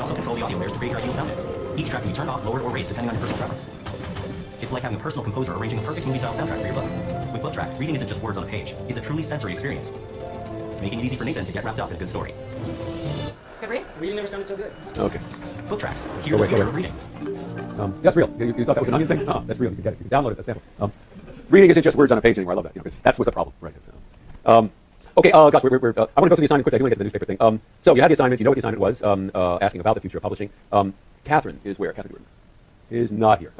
can also control the audio layers to create your ideal sound mix. Each track can be turned off, lowered, or raised depending on your personal preference. It's like having a personal composer arranging a perfect movie-style soundtrack for your book. With Book Track, reading isn't just words on a page. It's a truly sensory experience, making it easy for Nathan to get wrapped up in a good story. Good read? Reading never sounded so good. Okay. Book Track, hear the future of reading. That's real. You thought that was an onion thing? Oh, that's real. You can get it. You can download it. That's sample. Reading isn't just words on a page anymore. I love that. You know, that's what's the problem, right? Okay, gosh, I want to go through the assignment quickly. I do want to get to the newspaper thing. So you had the assignment. You know what the assignment was? Asking about the future of publishing. Catherine is where? Catherine Gordon is not here.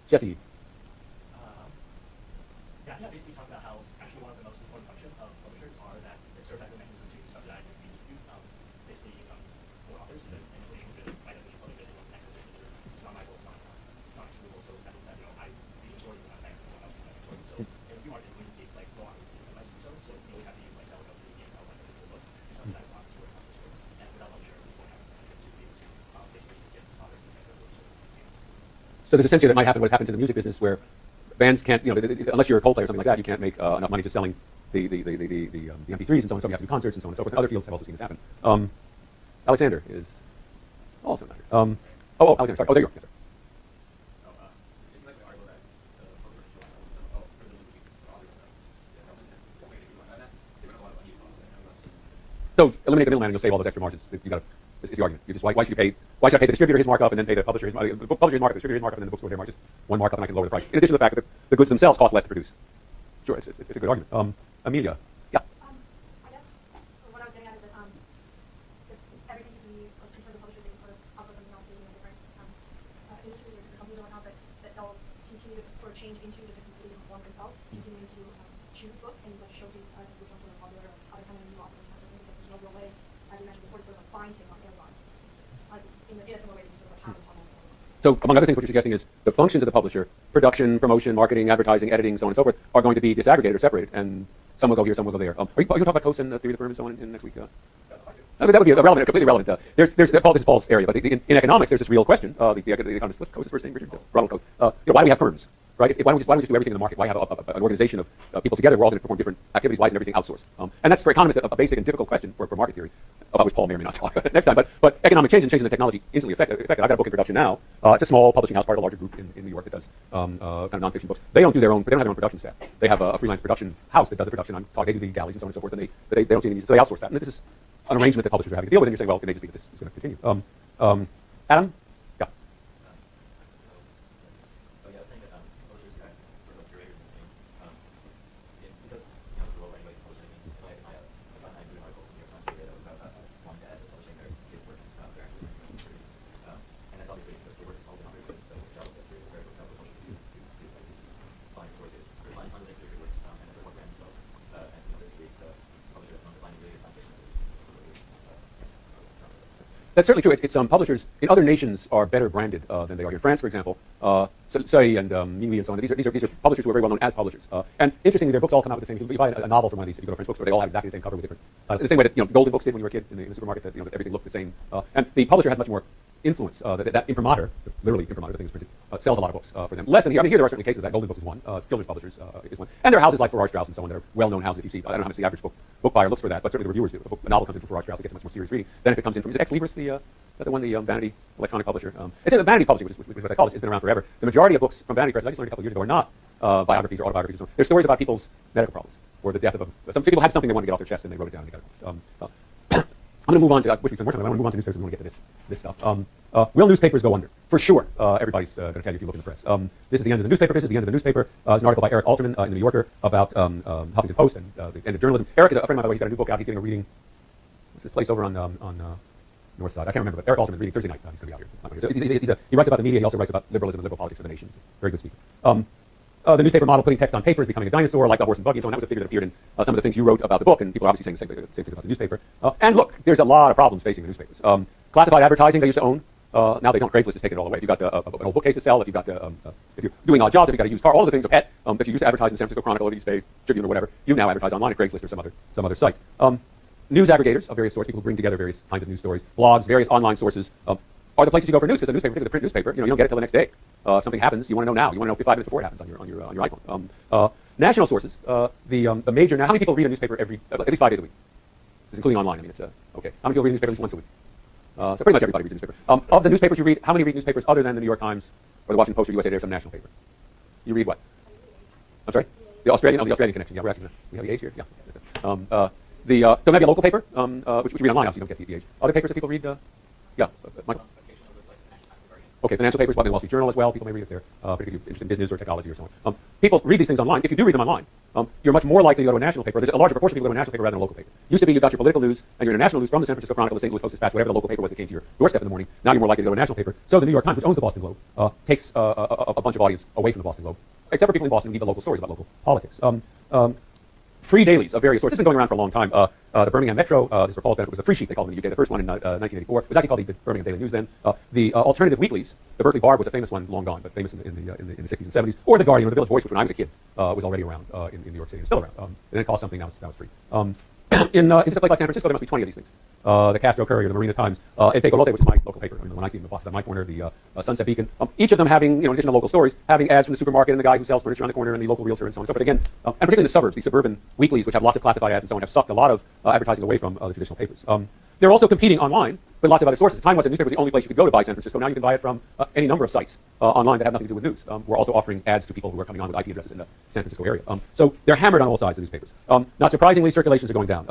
Jesse. Yeah, basically talk about how actually one of the most important functions of publishers are that they serve as a mechanism to subsidize and redistribute basically for authors, because initially because by definition publishers they want access to literature. It's not my goal, it's not excludable. So that means that I read a story and I'm access to someone else. So if you aren't going to like go on and incentivize to do so, so you always have to use like self-help to gain self-like a physical book to subsidize authors who are not stories. And without publisher, we won't have incentive to be able to basically get authors to make those stories. So there's a sense here that might happen. What's happened to the music business where bands can't, you know, unless you're a Coldplay or something like that, you can't make enough money just selling the MP3s and so on. So you have to do concerts and so on and so forth. And other fields have also seen this happen. Alexander is also not here. Alexander, sorry. Oh, there you are. Yes, sir. So eliminate the middleman and you'll save all those extra margins. You got to. Is the argument. You just why should I pay the distributor his markup and then pay the publisher his markup, the publisher his markup, the distributor his markup, and then the bookstore their markup? Just one markup and I can lower the price. In addition to the fact that the goods themselves cost less to produce. Sure, it's a good argument. Amelia. Yeah. I guess so what I was getting at is that everything can be, in terms of publishers, they can sort of offer something else, maybe in a different industry or different companies or whatnot, that they'll continue to sort of change into just a completely different form themselves, continuing to choose books and like showcase us which ones are popular or other kind of new authors. I think that there's no real way, as you mentioned before, to sort of find things on Amazon. In a similar way that you sort of have it on Amazon. So among other things, what you're suggesting is the functions of the publisher, production, promotion, marketing, advertising, editing, so on and so forth, are going to be disaggregated or separated, and some will go here, some will go there. Are you going to talk about Coase and the theory of the firm and so on in next week? I mean, that would be irrelevant, completely irrelevant. This is Paul's area, but in economics, there's this real question. The economist, what's Coase's first name? Richard Ronald Coase. Why do we have firms? Right? Why don't we just do everything in the market? Why have an organization of people together? We're all going to perform different activities. Why isn't everything outsourced? And that's for economists a basic and difficult question for market theory, about which Paul may or may not talk next time. But economic change and changing the technology instantly affected. I've got a book in production now. It's a small publishing house, part of a larger group in New York that does kind of nonfiction books. They don't have their own production staff. They have a freelance production house that does the production. They do the galleys and so on and so forth, and they don't see any need, so they outsource that. And this is an arrangement that publishers are having to deal with. And you're saying, well, it may just be that this is going to continue. Adam. That's certainly true. It's publishers in other nations are better branded than they are here. France, for example, Say and Minuit and so on. These are publishers who are very well known as publishers. And interestingly, their books all come out with the same. You buy a novel from one of these, if you go to a French bookstore, they all have exactly the same cover with different. In the same way that Golden Books did when you were a kid in the supermarket, that everything looked the same. And the publisher has much more influence. That imprimatur, literally imprimatur, the thing is printed, sells a lot of books for them. Less than here. I mean, here there are certainly cases of that. Golden Books is one. Children's publishers is one. And there are houses like Farrar Straus and so on that are well-known houses. You see, I don't know how much the average book buyer looks for that, but certainly the reviewers do. A novel comes in from Farrar Straus, it gets a much more serious reading than if it comes in from, is it Ex Libris, the Vanity electronic publisher? It's the Vanity publishing, which is what I call it. It's been around forever. The majority of books from Vanity Press, I just learned a couple of years ago, are not biographies or autobiographies. So they're stories about people's medical problems or the death of some people had something they wanted to get off their chest and they wrote it down. And they got it. I'm going to move on to. I wish we spent more time. I want to move on to newspapers. We want to get to this stuff. Will newspapers go under? For sure. Everybody's going to tell you if you look in the press. This is the end of the newspaper. This is the end of the newspaper. There's an article by Eric Alterman in the New Yorker about Huffington Post and the end of journalism. Eric is a friend of mine, by the way. He's got a new book out. He's getting a reading. What's this place over on North Side? I can't remember. But Eric Alterman reading Thursday night. He's going to be out here. He writes about the media. He also writes about liberalism and liberal politics for the nation. He's a very good speaker. The newspaper model, putting text on paper, is becoming a dinosaur, like the horse and buggy and so on. That was a figure that appeared in some of the things you wrote about the book, and people are obviously saying the same things about the newspaper. And look, there's a lot of problems facing the newspapers. Classified advertising they used to own. Now they don't. Craigslist has taken it all away. If you've got an old bookcase to sell, if you've got if you're doing odd jobs, if you've got a used car, all the things, a pet that you used to advertise in the San Francisco Chronicle or the East Bay Tribune or whatever, you now advertise online at Craigslist or some other site. News aggregators of various sorts, people who bring together various kinds of news stories, blogs, various online sources, are the places you go for news, because the newspaper, particularly the print newspaper, you don't get it till the next day. If something happens, you want to know now. You want to know 5 minutes before it happens on your iPhone. National sources, the major. Now, how many people read a newspaper at least 5 days a week? This is including online. I mean, it's okay. How many people read a newspaper at least once a week? So pretty much everybody reads a newspaper. Of the newspapers you read, how many read newspapers other than the New York Times or the Washington Post or USA Today or some national paper? You read what? I'm sorry? The Australian connection. Yeah, we're asking. We have the age here? Yeah. So maybe a local paper, which you read online, obviously you don't get the age. Other papers that people read? Yeah, Michael? Okay, financial papers, probably the Wall Street Journal as well. People may read if they're particularly interested in business or technology or so on. People read these things online. If you do read them online, you're much more likely to go to a national paper. There's a larger proportion of people go to a national paper rather than a local paper. Used to be you got your political news and your national news from the San Francisco Chronicle, the St. Louis Post-Dispatch, whatever the local paper was that came to your doorstep in the morning. Now you're more likely to go to a national paper. So the New York Times, which owns the Boston Globe, takes a bunch of audience away from the Boston Globe, except for people in Boston who need the local stories about local politics. Free dailies of various sorts. This has been going around for a long time. The Birmingham Metro, this for Paul's benefit, was a free sheet, they called it in the UK. The first one in 1984. It was actually called the Birmingham Daily News then. The alternative weeklies, the Berkeley Barb was a famous one, long gone, but famous in the 60s and 70s. Or the Guardian or the Village Voice, which when I was a kid was already around in New York City and still around. And then it cost something, now it's free. In a place like San Francisco, there must be 20 of these things. The Castro Courier, the Marina Times, El Tecolote, which is my local paper. I mean, when I see them in the boxes on my corner, the Sunset Beacon. Each of them having, in addition to local stories, having ads from the supermarket and the guy who sells furniture on the corner and the local realtor and so on and so forth. Again, and particularly in the suburbs, these suburban weeklies, which have lots of classified ads and so on, have sucked a lot of advertising away from the traditional papers. They're also competing online with lots of other sources. The time was that newspaper was the only place you could go to buy San Francisco. Now you can buy it from any number of sites online that have nothing to do with news. We're also offering ads to people who are coming on with IP addresses in the San Francisco area. So they're hammered on all sides of newspapers. Not surprisingly, circulations are going down.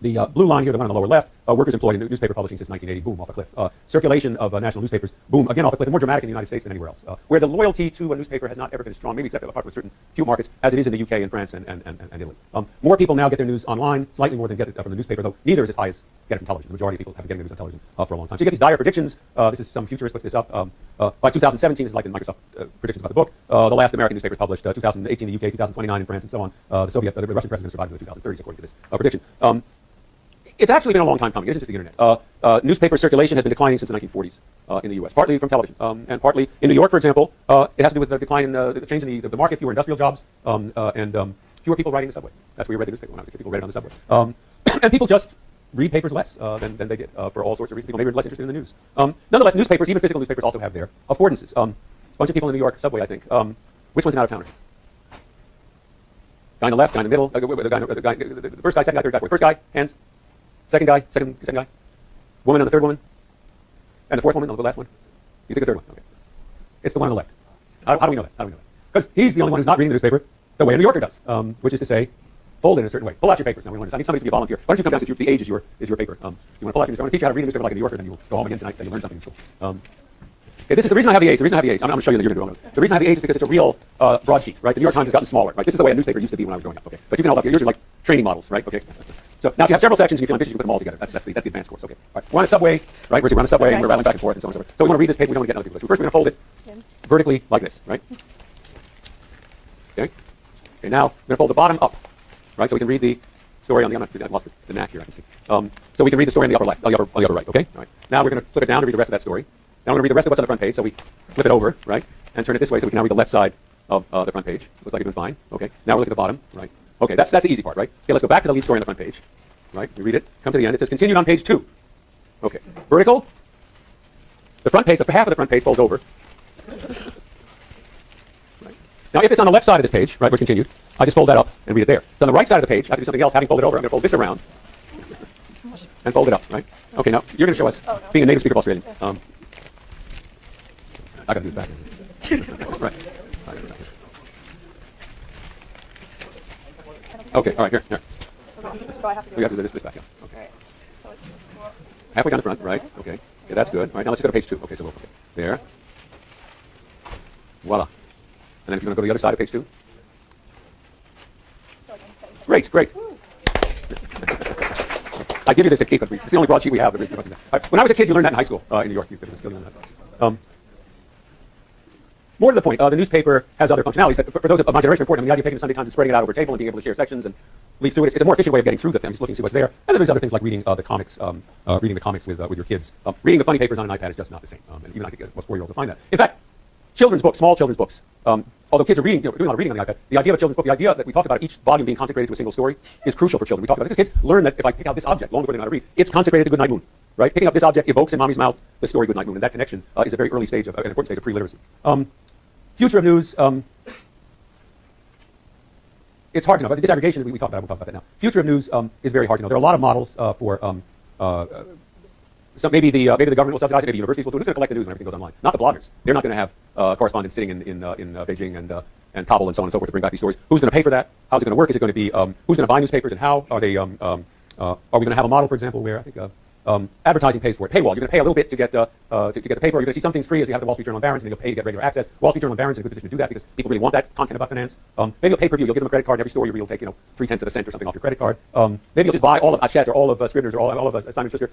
The blue line here, the one on the lower left, workers employed in newspaper publishing since 1980, boom, off a cliff. Circulation of national newspapers, boom, again off a cliff, more dramatic in the United States than anywhere else. Where the loyalty to a newspaper has not ever been as strong, maybe except apart from certain few markets, as it is in the UK and France and Italy. More people now get their news online, slightly more than get it from the newspaper, though neither is as high as get it from television. The majority of people have been getting their news on television for a long time. So you get these dire predictions. This is some futurist puts this up. By 2017, this is like the Microsoft predictions about the book. The last American newspaper published 2018 in the UK, 2029 in France, and so on. The Russian president survived to the 2030s, according to this prediction. It's actually been a long time coming. It isn't just the internet. Newspaper circulation has been declining since the 1940s in the U.S., partly from television, and partly in New York, for example. It has to do with the decline in the change in the market, fewer industrial jobs, and fewer people riding the subway. That's where you read the newspaper when I was a kid. People read it on the subway. And people just read papers less than they did for all sorts of reasons. People maybe are less interested in the news. Nonetheless, newspapers, even physical newspapers, also have their affordances. A bunch of people in the New York subway, I think. Which one's an out-of-towner? Guy on the left, guy in the middle, the first guy, second guy, third guy, fourth. First guy, hands. Second guy, second guy. Woman on the third woman. And the fourth woman on the last one. You think the third one? Okay. It's the one on the left. How do we know that? Because he's the only one who's not reading the newspaper the way a New Yorker does, which is to say, fold it in a certain way. Pull out your papers. Now, I need somebody to be a volunteer. Why don't you come down since the age is your paper? You want to pull out your newspaper? I want to teach you how to read a newspaper like a New Yorker, then you'll go home again tonight and say you learned something in school. Okay, this is the reason I have the age. I'm going to show you that you're going to do it. The reason I have the age is because it's a real broadsheet, right? The New York Times has gotten smaller, right? This is the way a newspaper used to be when I was growing up, okay? But you can hold up here. Yours are like training models, right? Okay. So now if you have several sections and you feel ambitious, you put them all together. That's the advanced course, okay? All right. We're on a subway, right? We're on a subway and we're rattling back and forth and so on and so forth. So we want to read this paper. We don't want to get other people. So first we're going to fold it vertically like this, right? Okay. Okay. Now we're going to fold the bottom up, right? So we can read the story on the. I've lost the knack here. I can see. So we can read the story on the upper left, on the upper right. Okay. All right. Now we're going to flip it down to read the rest of that story. Now we're going to read the rest of what's on the front page. So we flip it over, right, and turn it this way so we can now read the left side of the front page. Looks like it's been fine. Okay. Now we're looking at the bottom, right? Okay. That's the easy part, right? Okay. Let's go back to the lead story on the front page. Right. We read it. Come to the end. It says continued on page 2. Okay. Vertical. The front page. The half of the front page folds over. Right. Now, if it's on the left side of this page, right, which continued, I just fold that up and read it there. If it's on the right side of the page, I have to do something else. Having folded over, I'm going to fold this around and fold it up. Right. Okay. Now you're going to show us being a native speaker of Australian. I got to do this back. Right. Okay. All right. Here. So I have to do We have to do this back. Yeah. Okay. Halfway down the front. Right. Okay. Okay. That's good. All right. Now let's just go to page 2. Okay. So okay. There. Voila. And then if you want to go to the other side of page 2. Great. I give you this to keep, but it's the only broadsheet we have. When I was a kid, you learned that in high school in New York. More to the point, the newspaper has other functionalities that, for those of my generation, important. I mean, the idea of taking the Sunday Times and spreading it out over a table and being able to share sections and leaf through it. It's a more efficient way of getting through the thing. Just looking to see what's there. And then there's other things like reading the comics, with your kids. Reading the funny papers on an iPad is just not the same. And even I think most 4-year-olds will find that. In fact, children's books, small children's books. Although kids are reading, doing a lot of reading on the iPad, the idea of a children's book, the idea that we talk about each volume being consecrated to a single story is crucial for children. We talk about it because kids learn that if I pick out this object long before they know how to read, it's consecrated to Goodnight Moon. Right? Picking up this object evokes in mommy's mouth the story Goodnight Moon, and that connection is a very early stage, an important stage of pre-literacy. Future of news. It's hard to know. But the disaggregation we talked about, we'll talk about that now. Future of news is very hard to know. There are a lot of models for So maybe the government will subsidize it. Maybe universities will do it. Who's going to collect the news when everything goes online? Not the bloggers. They're not going to have correspondents sitting in Beijing and Kabul and so on and so forth to bring back these stories. Who's going to pay for that? How's it going to work? Is it going to be who's going to buy newspapers and how? Are they? Are we going to have a model, for example, where I think advertising pays for it? Paywall. You're going to pay a little bit to get the paper. You're going to see some things free, as you have the Wall Street Journal and Barron's, and you'll pay to get regular access. Wall Street Journal and Barron's in a good position to do that because people really want that content about finance. Maybe you'll pay per view. You'll give them a credit card. And every story you'll take 0.3 cents or something off your credit card. Maybe you'll just buy all of Hachette or all of Scribner's or all of Simon Schuster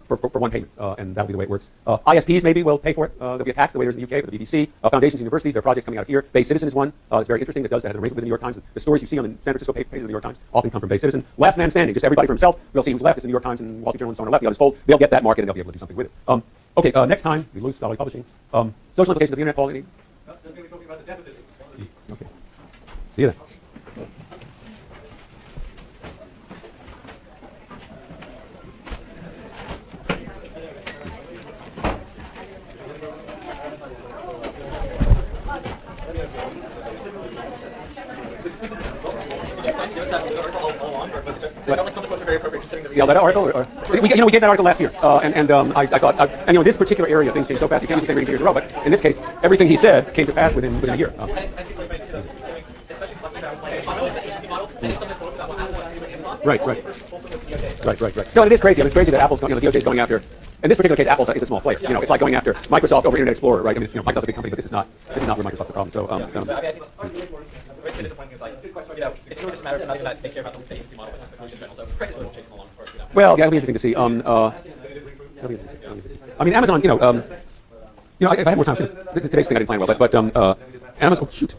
for one payment, and that'll be the way it works. ISPs maybe will pay for it. There'll be a tax the way there's in the UK for the BBC. Foundations, universities, there are projects coming out of here. Bay Citizen is one. It's very interesting. That has a arrangement with the New York Times. The stories you see on the San Francisco pages of the New York Times often come from Bay Citizen. Last man standing, just everybody for himself. We'll see who's left. It's the New York Times and Wall Street Journal and so on are left. The others fold. They'll get that market and they'll be able to do something with it. Okay, next time we lose scholarly publishing. Social implications of the internet, Paul. Any? That's going to be talking about the deficit. Okay. See you then. Yeah, that article. We gave that article last year, I thought, and this particular area, things change so fast. You can't use the same reading 2 years in a row. But in this case, everything he said came to pass within a year. And it's, I think, like, especially talking about like the agency model, and some of the quotes about what Apple and Amazon. Right. No, it is crazy. It's crazy that Apple's, the DOJ is going after. In this particular case, Apple is a small player. It's like going after Microsoft over Internet Explorer, right? I mean, Microsoft's a big company, but this is not where Microsoft's the problem. So, I think it's disappointing is like, it's really just a matter of not even that they care about the agency model, but just the conclusion in general. So prices really won't change in the long term. Well, yeah, it'll be interesting to see. I mean, Amazon, if I had more time, today's thing I didn't plan well, but Amazon, shoot.